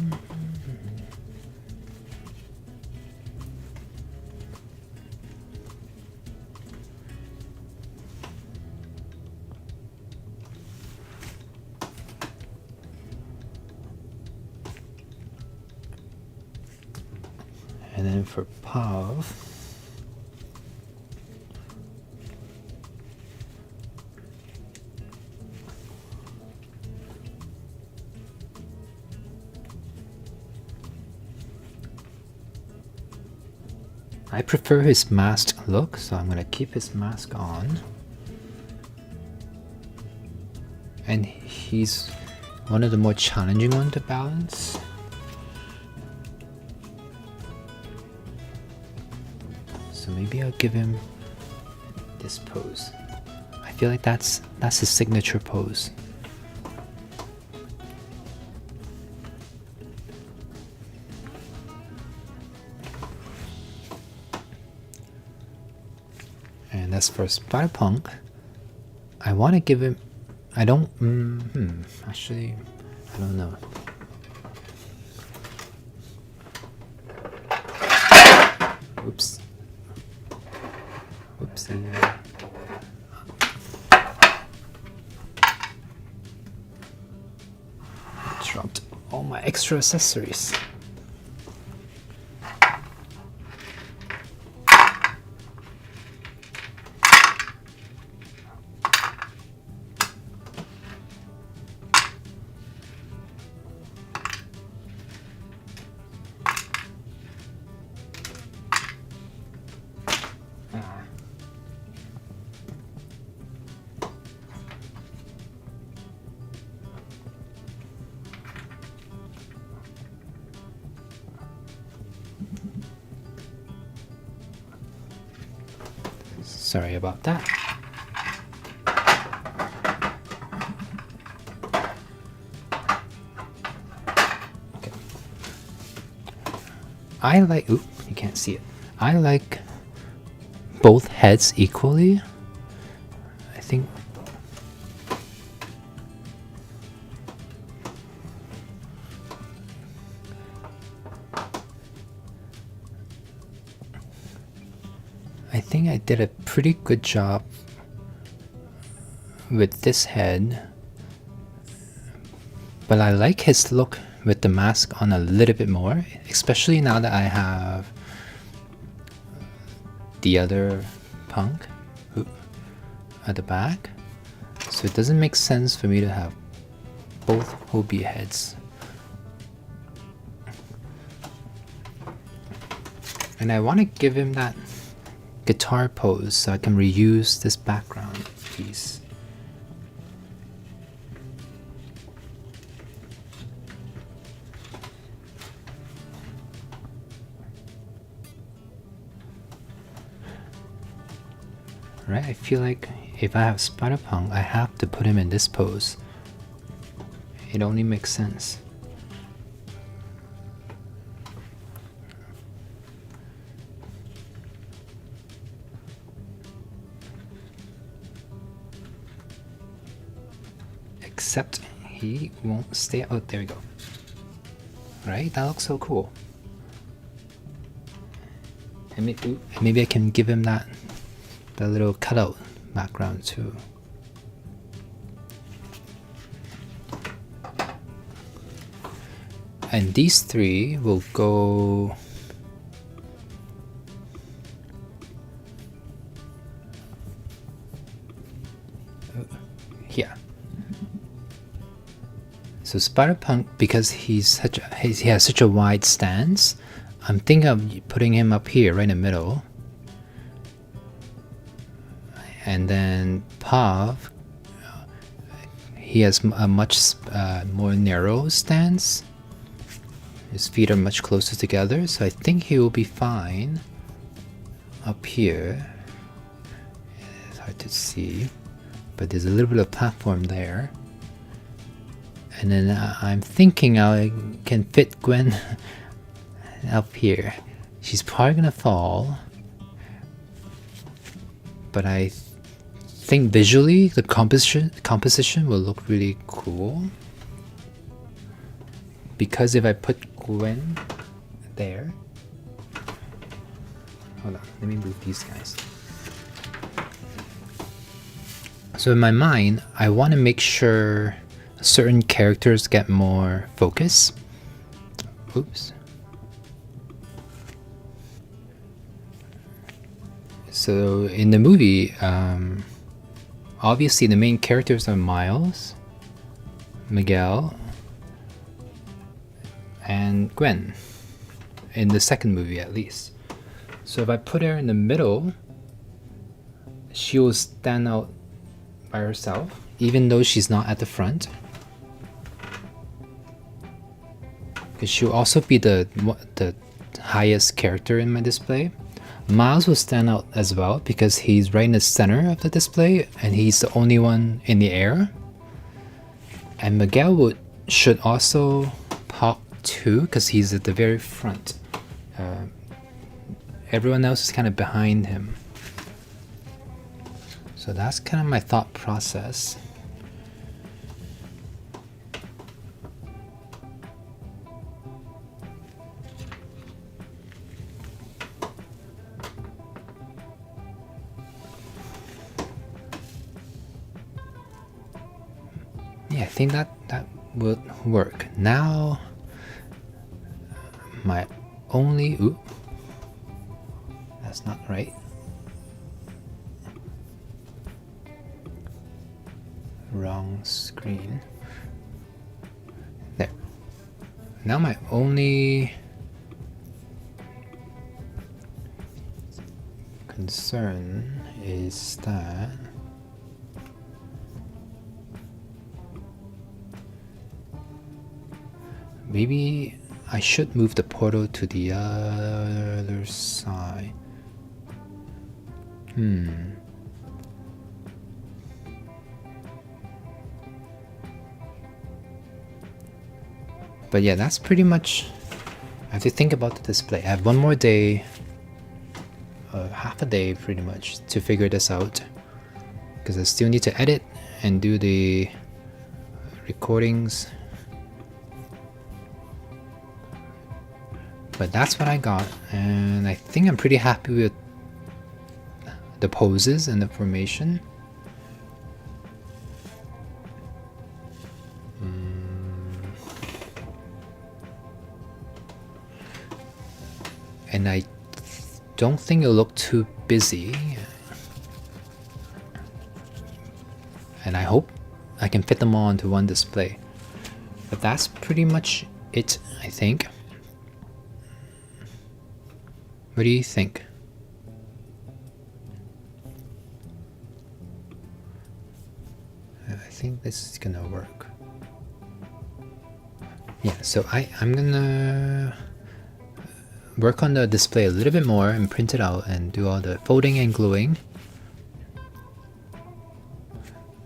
Speaker 1: And then for Pav, I prefer his mask look, so I'm gonna keep his mask on. And he's one of the more challenging ones to balance. So maybe I'll give him this pose. I feel like that's his signature pose. And that's for Spider-Punk. I want to give him. I don't. Actually, I don't know. Oops. Oopsie. Dropped all my extra accessories. Sorry about that. Okay. I like. Oop, you can't see it. I like both heads equally. I think. I think I did a pretty good job with this head, but I like his look with the mask on a little bit more, especially now that I have the other punk at the back. So it doesn't make sense for me to have both Hobie heads. And I want to give him that guitar pose so I can reuse this background piece. Right, I feel like if I have Spider-Punk, I have to put him in this pose. It only makes sense. Except he won't stay. Oh, there we go. Right, that looks so cool. And maybe I can give him that little cutout background too. And these three will go here. So Spider-Punk, because he has such a wide stance, I'm thinking of putting him up here, right in the middle. And then Pav, he has a much more narrow stance. His feet are much closer together, so I think he will be fine up here. It's hard to see, but there's a little bit of platform there. And then I'm thinking I can fit Gwen up here. She's probably gonna fall, but I think visually the composition will look really cool, because if I put Gwen there, hold on, let me move these guys. So in my mind, I want to make sure certain characters get more focus. Oops. So in the movie, obviously the main characters are Miles, Miguel, and Gwen, in the second movie at least. So if I put her in the middle, she will stand out by herself, even though she's not at the front. Because she'll also be the highest character in my display. Miles will stand out as well because he's right in the center of the display and he's the only one in the air. And Miguel should also pop too because he's at the very front. Everyone else is kind of behind him. So that's kind of my thought process. Yeah, I think that would work. Now, my only... Ooh, that's not right. Wrong screen. There. Now my only concern is that maybe I should move the portal to the other side. But yeah, that's pretty much... I have to think about the display. I have one more day, half a day pretty much, to figure this out. Because I still need to edit and do the recordings. But that's what I got, and I think I'm pretty happy with the poses and the formation. And I don't think it'll look too busy. And I hope I can fit them all into one display. But that's pretty much it, I think. What do you think? I think this is gonna work. Yeah, so I'm gonna work on the display a little bit more and print it out and do all the folding and gluing.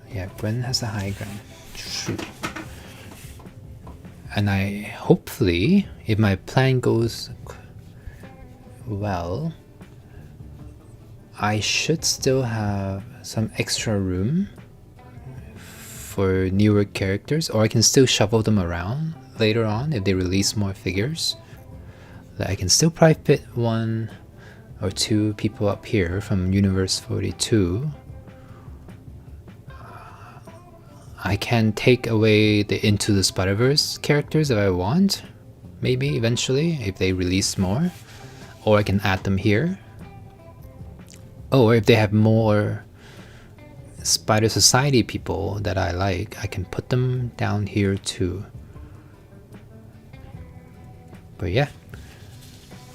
Speaker 1: Yeah, Gwen has the high ground. Shoot. And I hopefully, if my plan goes well, I should still have some extra room for newer characters, or I can still shuffle them around later on if they release more figures. I can still probably fit one or two people up here from Universe 42. I can take away the Into the Spider-Verse characters if I want, maybe eventually if they release more, or I can add them here. Or if they have more Spider Society people that I like, I can put them down here too. But yeah,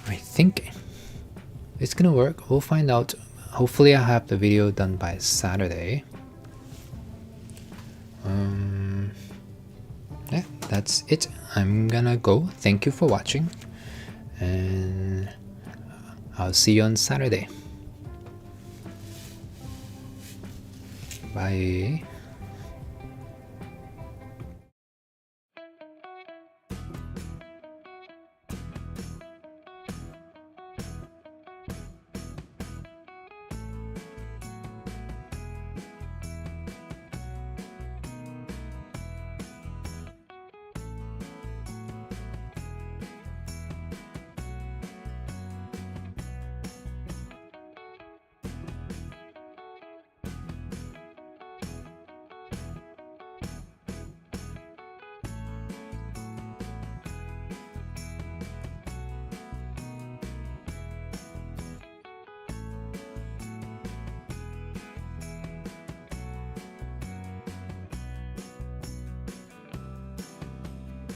Speaker 1: I think it's gonna work. We'll find out. Hopefully I'll have the video done by Saturday. Yeah, that's it. I'm gonna go. Thank you for watching, and I'll see you on Saturday. Bye.